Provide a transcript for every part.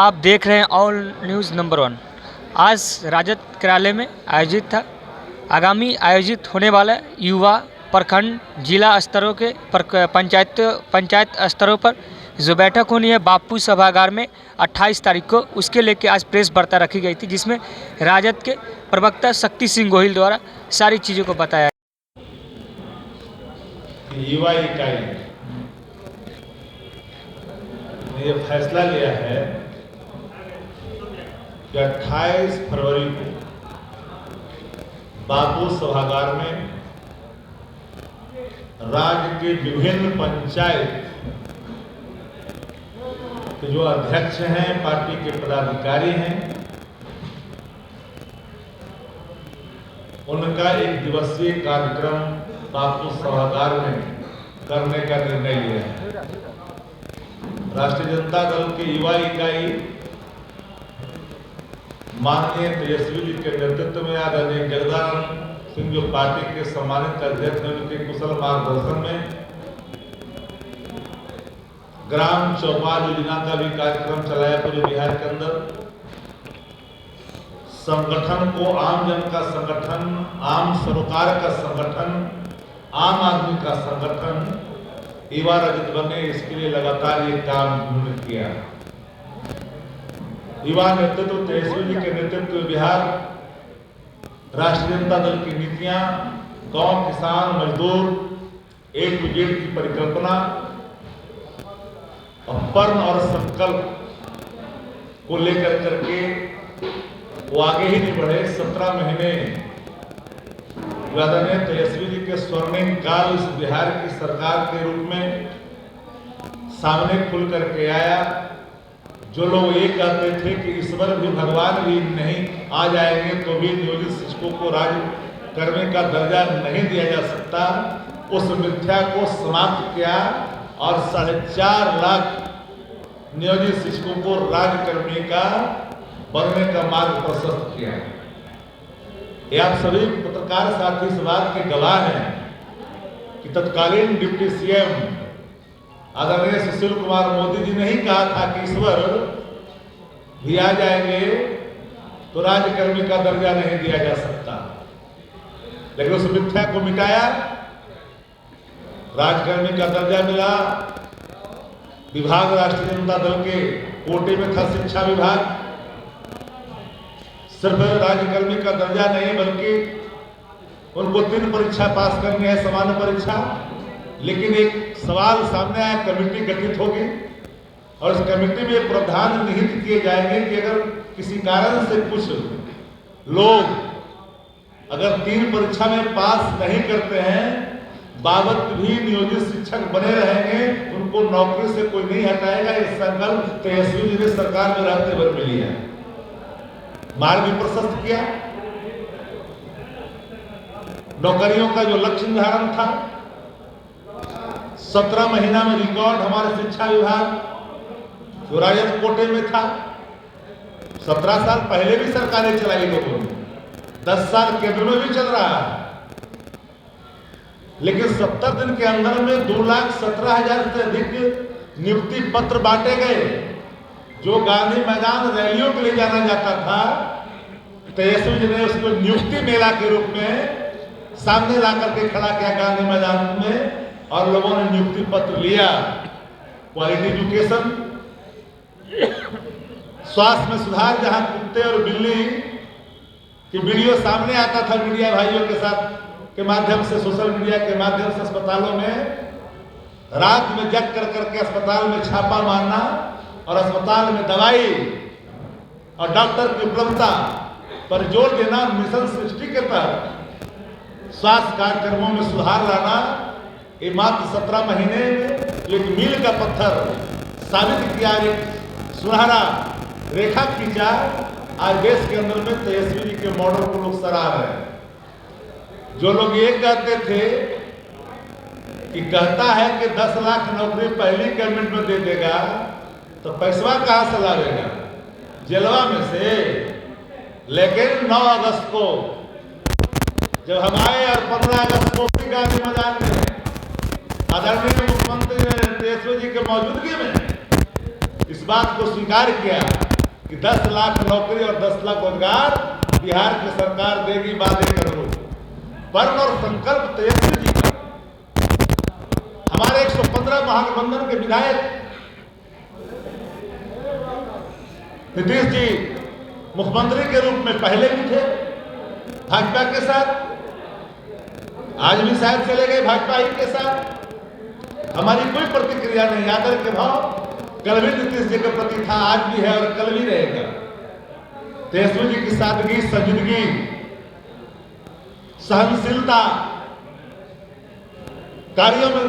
आप देख रहे हैं ऑल न्यूज़ नंबर 1। आज राजद कार्यालय में आयोजित था आगामी आयोजित होने वाला युवा प्रखंड जिला स्तरों के पंचायत स्तरों पर जो बैठक होनी है बापू सभागार में 28 तारीख को, उसके लेके आज प्रेस वार्ता रखी गई थी, जिसमें राजद के प्रवक्ता शक्ति सिंह गोहिल द्वारा सारी चीज़ों को बताया। युवा इकाई ने ये फैसला लिया है कि 28 फरवरी को बापू सभागार में राज्य के विभिन्न पंचायत के जो अध्यक्ष हैं, पार्टी के पदाधिकारी हैं, उनका एक दिवसीय कार्यक्रम बापू सभागार में करने का निर्णय लिया है। राष्ट्रीय जनता दल के युवा इकाई माननीय तेजस्वी जी के नेतृत्व में आदरणीय जगदानंद सिंह जो पार्टी के सम्मानित अध्यक्ष हैं, उनके कुशल मार्गदर्शन में ग्राम चौपाल योजना का भी कार्यक्रम चलाया पूरे बिहार के अंदर। संगठन को आम जन का संगठन, आम सरोकार का संगठन, आम आदमी का संगठन युवा रजत बने, इसके लिए लगातार ये काम उन्होंने किया। युवा नेतृत्व तेजस्वी जी के नेतृत्व में बिहार राष्ट्रीय जनता दल की नीतियां, गांव किसान मजदूर ए टू जेड की परिकल्पना और पर्ण और संकल्प को लेकर करके वो आगे ही नहीं बढ़े। 17 महीने आदरणीय तेजस्वी जी के स्वर्णिम काल इस बिहार की सरकार के रूप में सामने खुल करके आया। जो लोग ये कहते थे कि ईश्वर भी भगवान भी नहीं आ जाएंगे तो भी नियोजित शिक्षकों को राज्य करने का दर्जा नहीं दिया जा सकता, उस मिथ्या को समाप्त किया और 4.5 लाख नियोजित शिक्षकों को राज्यकर्मी का बनने का मार्ग प्रशस्त किया। ये आप सभी पत्रकार साथी इस बात के गवाह हैं कि तत्कालीन डिप्टी सीएम आदरणीय सुशील कुमार मोदी जी ने ही कहा था कि ईश्वर भी आ जाएंगे तो राज्यकर्मी का दर्जा नहीं दिया जा सकता, लेकिन उस मिथ्या को मिटाया, राज्यकर्मी का दर्जा मिला। विभाग राष्ट्रीय जनता दल के कोटे में था शिक्षा विभाग। सिर्फ राज्यकर्मी का दर्जा नहीं बल्कि उनको 3 परीक्षा पास करनी है, सामान्य परीक्षा। लेकिन एक सवाल सामने आया, कमेटी गठित होगी और इस कमेटी में प्रावधान निहित किए जाएंगे कि अगर किसी कारण से कुछ लोग अगर 3 परीक्षा में पास नहीं करते हैं, बावत भी नियोजित शिक्षक बने रहेंगे, उनको नौकरी से कोई नहीं हटाएगा। इस संकल्प तेजस्वी जी ने सरकार में रहते हुए मिली है। मार्ग भी प्रशस्त किया। नौकरियों का जो लक्ष्य निर्धारण था, 17 महीना में रिकॉर्ड हमारे शिक्षा विभाग जो राजद कोटे में था। 17 साल पहले भी सरकारें चलाई लोगों ने, 10 साल केंद्र में भी चल रहा है, लेकिन 70 दिन के अंदर में 2,17,000 से अधिक नियुक्ति पत्र बांटे गए। जो गांधी मैदान रैलियों के लिए जाना जाता था, तेजस्वी जी ने उसको नियुक्ति मेला के रूप में सामने ला करके खड़ा किया गांधी मैदान में, और लोगों ने नियुक्ति पत्र लिया। क्वालिटी एजुकेशन, स्वास्थ्य में सुधार, जहां कुत्ते और बिल्ली की वीडियो सामने आता था मीडिया भाइयों के साथ के माध्यम से, सोशल मीडिया के माध्यम से, अस्पतालों में रात में जग कर करके अस्पताल में छापा मारना और अस्पताल में दवाई और डॉक्टर की उपलब्धता पर जोर देना, मिशन सृष्टि के तहत स्वास्थ्य कार्यक्रमों में सुधार लाना, ये मात्र 17 महीने में एक मील का पत्थर साबित किया, एक सुनहरा रेखा खींचा। आज देश के अंदर में तेजस्वी जी के मॉडल को लोग सराह रहे हैं। जो लोग ये कहते थे कि कहता है कि 10 लाख नौकरी पहली गवर्नमेंट में दे देगा, तो पैसा कहां से लावेगा? जेलवा में से। लेकिन 9 अगस्त को जब हम आए और 15 अगस्त को भी गांधी मैदान में आदरणीय मुख्यमंत्री ने तेजस्वी जी के मौजूदगी में इस बात को स्वीकार किया कि 10 लाख नौकरी और 10 लाख रोजगार बिहार की सरकार देगी, वादे करोड़। वर्ण और संकल्प तेजस्वी जी का, हमारे 115 महागठबंधन के विधायक नीतीश जी मुख्यमंत्री के रूप में पहले भी थे भाजपा के साथ, आज भी शायद चले गए भाजपा ही के साथ। हमारी कोई प्रतिक्रिया नहीं, आदर के भाव कल भी नीतीश जी के प्रति था, आज भी है और कल भी रहेगा। तेजस्वी जी की सादगी, संजीदगी, सहनशीलता, कार्यों में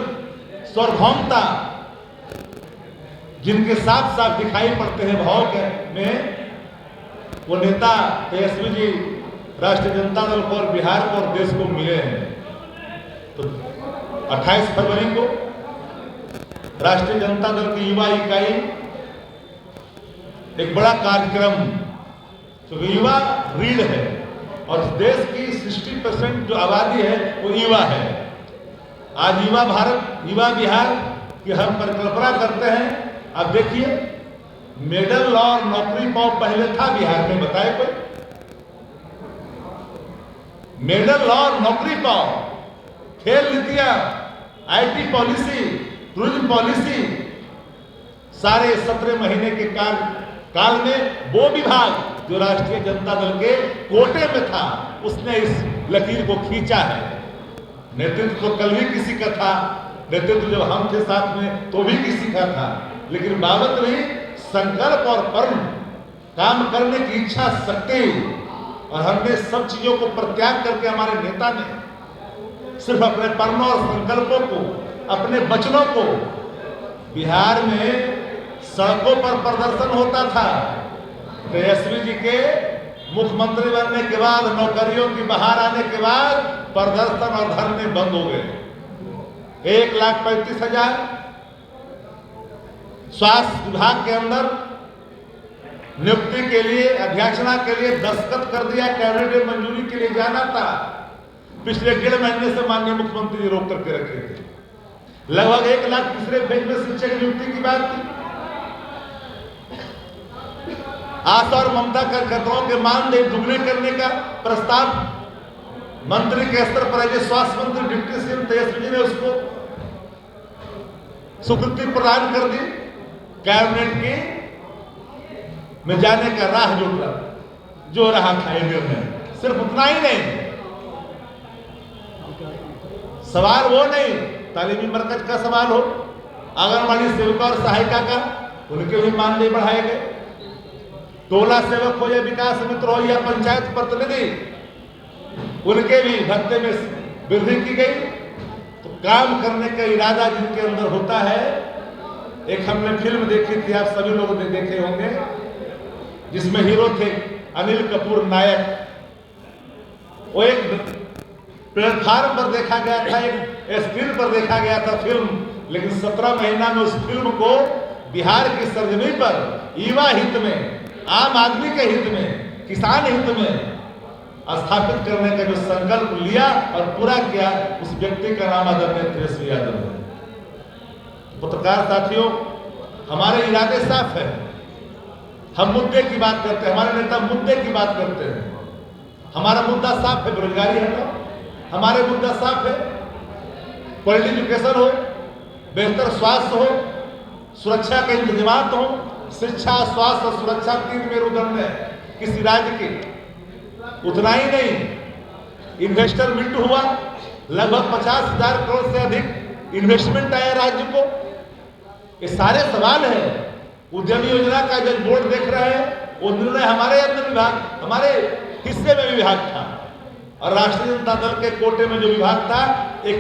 सार्वभौमता जिनके साथ साथ दिखाई पड़ते हैं भाव में, वो नेता तेजस्वी जी राष्ट्रीय जनता दल को और बिहार को और देश को मिले हैं। तो 28 फरवरी को राष्ट्रीय जनता दल की युवा इकाई एक बड़ा कार्यक्रम, क्योंकि युवा रीढ़ है और देश की 60% जो आबादी है वो युवा है। आज युवा भारत, युवा बिहार की हम परिकल्पना करते हैं। अब देखिए, मेडल और नौकरी पाओ पहले था बिहार में, बताए कोई? मेडल और नौकरी पाओ, खेल नीतियां, आईटी पॉलिसी, टूरिज्म पॉलिसी, सारे 17 महीने के काल में वो विभाग जो राष्ट्रीय जनता दल के कोटे में था उसने इस लकीर को खींचा है। नेतृत्व तो कल भी किसी का था, नेतृत्व जब हम थे साथ में तो भी किसी का था, लेकिन बाबत रही संकल्प और कर्म, काम करने की इच्छा शक्ति, और हमने सब चीजों को परित्याग करके हमारे नेता ने सिर्फ अपने कर्मों और संकल्पों को, अपने वचनों को, बिहार में सड़कों पर प्रदर्शन होता था। तेजस्वी जी के मुख्यमंत्री बनने के बाद, नौकरियों की बहार आने के बाद प्रदर्शन और धरने बंद हो गए। 1,35,000 स्वास्थ्य विभाग के अंदर नियुक्ति के लिए, अध्याक्षना के लिए दस्तखत कर दिया, कैबिनेट में मंजूरी के लिए जाना था। पिछले 1.5 महीने से माननीय मुख्यमंत्री जी रोक करके रखे थे। लगभग 1 लाख तीसरे फेज में शिक्षक नियुक्ति की बात थी। आशा और ममता कार्यकर्ताओं के मानदेय दुगने करने का प्रस्ताव मंत्री के स्तर पर है। स्वास्थ्य मंत्री डिप्टी सीएम तेजस्वी जी ने उसको स्वीकृति प्रदान कर दी। कैबिनेट की में जाने का राह जो रहा था ये निर्णय। सिर्फ उतना ही नहीं, सवाल वो नहीं तालीमी मरकज का सवाल हो, आंगनबाड़ी सेविका और सहायिका का, उनके भी मानदेय बढ़ाए गए। टोला सेवक हो या विकास मित्र हो या पंचायत प्रतिनिधि, उनके भी भत्ते में वृद्धि की गई। तो काम करने का इरादा जिनके अंदर होता है। एक हमने फिल्म देखी थी, आप सभी लोगों ने देखे होंगे, जिसमें हीरो थे अनिल कपूर नायक। वो एक प्लेटफार्म पर देखा गया था, एक स्क्रीन पर देखा गया था फिल्म, लेकिन 17 महीना में उस फिल्म को बिहार की सरजमी पर युवा हित में, आम आदमी के हित में, किसान हित में स्थापित करने का जो संकल्प लिया और पूरा किया, उस व्यक्ति का नाम आदरणीय तेजस्वी यादव है। पत्रकार साथियों, हमारे इरादे साफ है। हम मुद्दे की बात करते हैं, हमारे नेता मुद्दे की बात करते हैं। हमारा मुद्दा साफ है, बेरोजगारी हटाओ। हमारे मुद्दा साफ है, क्वालिटी एजुकेशन हो, बेहतर स्वास्थ्य हो, सुरक्षा के इंतजाम हो। शिक्षा, स्वास्थ्य और सुरक्षा 3 मेरुदंड है किसी राज्य के। उतना ही नहीं, इन्वेस्टर मीट हुआ, लगभग 50,000 करोड़ से अधिक इन्वेस्टमेंट आया राज्य को। ये सारे सवाल हैं। उद्यमी योजना का जब बोर्ड देख रहे हैं, वो निर्णय हमारे अंदर विभाग, हमारे हिस्से में विभाग था, और राष्ट्रीय जनता दल के कोटे में जो विभाग था, एक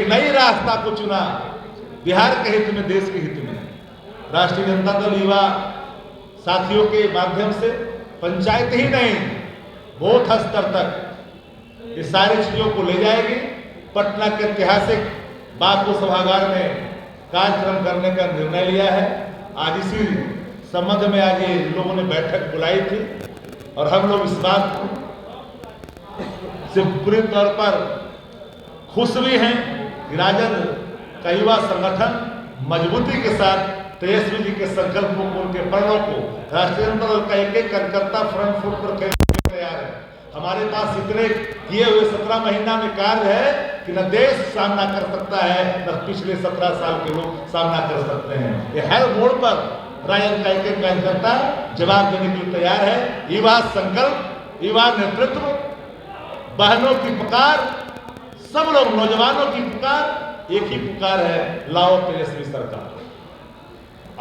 नई रास्ता को चुना, बिहार के हित में, देश के हित में। राष्ट्रीय जनता दल युवा साथियों के माध्यम से पंचायत ही नहीं, बूथ स्तर तक ये सारी चीजों को ले जाएगी। पटना के ऐतिहासिक बापू सभागार में कार्यक्रम करने का निर्णय लिया है। आज इसी संबंध में आज ये लोगों ने बैठक बुलाई थी, और हम लोग इस बात से पूरी तौर पर खुश भी हैं कि राजद का युवा संगठन मजबूती के साथ तेजस्वी जी के संकल्पों को, उनके प्रणों को राष्ट्रीय जनता दल का एक एक कार्यकर्ता फ्रंट फुट पर खेलने के लिए तैयार है। हमारे पास इतने किए हुए 17 महीना में कार्य है कि न देश सामना कर सकता है, न पिछले 17 साल के लोग सामना कर सकते हैं। ये हर मोड़ पर राजद का एक एक कार्यकर्ता जवाब देने के लिए तैयार है। युवा संकल्प, युवा नेतृत्व, बहनों की पुकार, सब लोग नौजवानों की पुकार, एक ही पुकार है, लाओ तेजस्वी सरकार।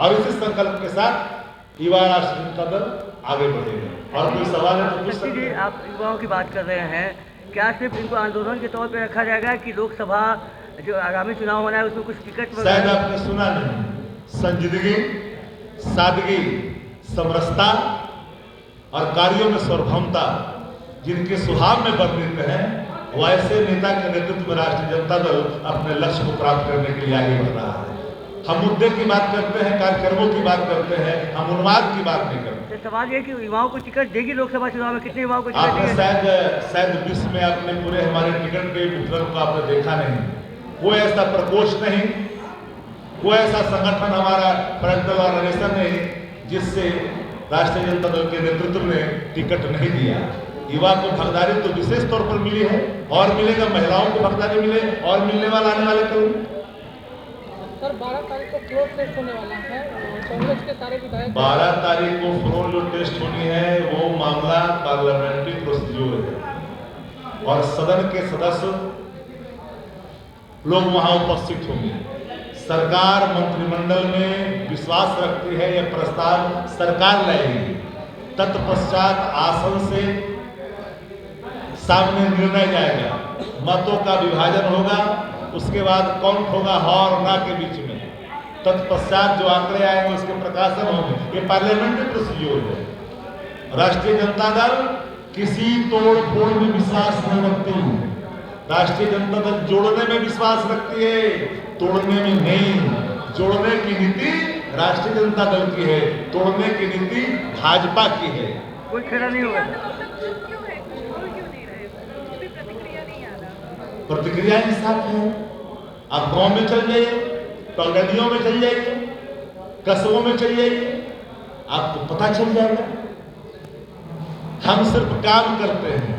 और इसी संकल्प के साथ युवा राष्ट्रीय जनता दल आगे बढ़ेगा। और कोई सवाल है तो पूछ सकते हैं। आप युवाओं की बात कर रहे हैं, क्या सिर्फ इनको आंदोलन के तौर पर रखा जाएगा कि लोकसभा जो आगामी चुनाव होना है उसमें कुछ टिकट? शायद आपने सुना नहीं, संजीदगी, सादगी, समरसता और कार्यों में सार्वभौमता जिनके स्वभाव में वर्णित है, वैसे नेता के नेतृत्व में राष्ट्रीय जनता दल अपने लक्ष्य को प्राप्त करने के लिए आगे बढ़ रहा है। हम मुद्दे की बात करते हैं, कार्यक्रमों की बात करते हैं, हम उन्माद की बात नहीं करते। सवाल ये कि युवाओं को टिकट देगी लोकसभा चुनाव में? कितने युवाओं को टिकट आपने देगी? शायद विश्व में आपने पूरे हमारे टिकट के वितरण को आपने देखा नहीं। कोई ऐसा प्रकोष्ठ नहीं, कोई ऐसा संगठन हमारा फ्रंटल ऑर्गेनाइजेशन नहीं जिससे राष्ट्रीय जनता दल के नेतृत्व ने टिकट नहीं दिया। युवा को भागीदारी तो विशेष तौर पर मिली है, और मिलेगा, महिलाओं को भागीदारी मिले और मिलने वाला आने वाले कल। सर 12 तारीख को फ्लोर टेस्ट होने वाला है, कांग्रेस के सारे विधायक 12 तारीख को फ्लोर जो टेस्ट होनी है वो मामला पार्लियामेंट्री प्रोसीजर है और सदन के सदस्य लोग वहां उपस्थित होंगे। सरकार मंत्रिमंडल में विश्वास रखती है, यह प्रस्ताव सरकार लाएगी। तत्पश्चात आसन से सामने निर्णय जाएगा, मतों का विभाजन होगा, उसके बाद काउंट होगा हाँ और ना के बीच में। तत्पश्चात जो आंकड़े आएंगे उसके प्रकाशन होंगे। ये पार्लियामेंट्री प्रोसीजर है। राष्ट्रीय जनता दल किसी तोड़ फोड़ में विश्वास नहीं रखती। राष्ट्रीय जनता दल जोड़ने में विश्वास रखती है, तोड़ने में नहीं। जोड़ने की नीति राष्ट्रीय जनता दल की है, तोड़ने की नीति भाजपा की है। कोई खेला नहीं होगा। प्रतिक्रिया इंसाफ है। आप गांव में चल जाइए, टॉलगलियों में चल जाइए, कस्बों में चल जाइए, आपको पता चल जाएगा। हम सिर्फ काम करते हैं।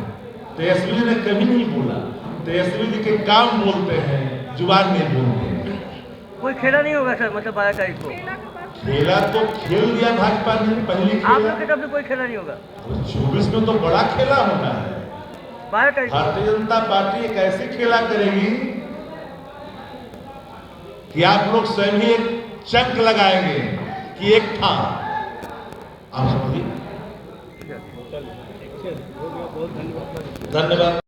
तेजस्वी जी ने कभी नहीं बोला, तेजस्वी जी के काम बोलते हैं, जुबान नहीं बोलते। कोई खेला नहीं होगा सर, मतलब 12 तारीख को? खेला तो खेल दिया भाजपा ने पहली आप लोग की तरफ से कोई खेला नहीं होगा? 24 में तो बड़ा खेला होना है। 12 तारीख भारतीय जनता पार्टी एक ऐसी खेला करेगी कि आप लोग स्वयं ही एक चंक लगाएंगे कि एक था। आप समझिए। धन्यवाद।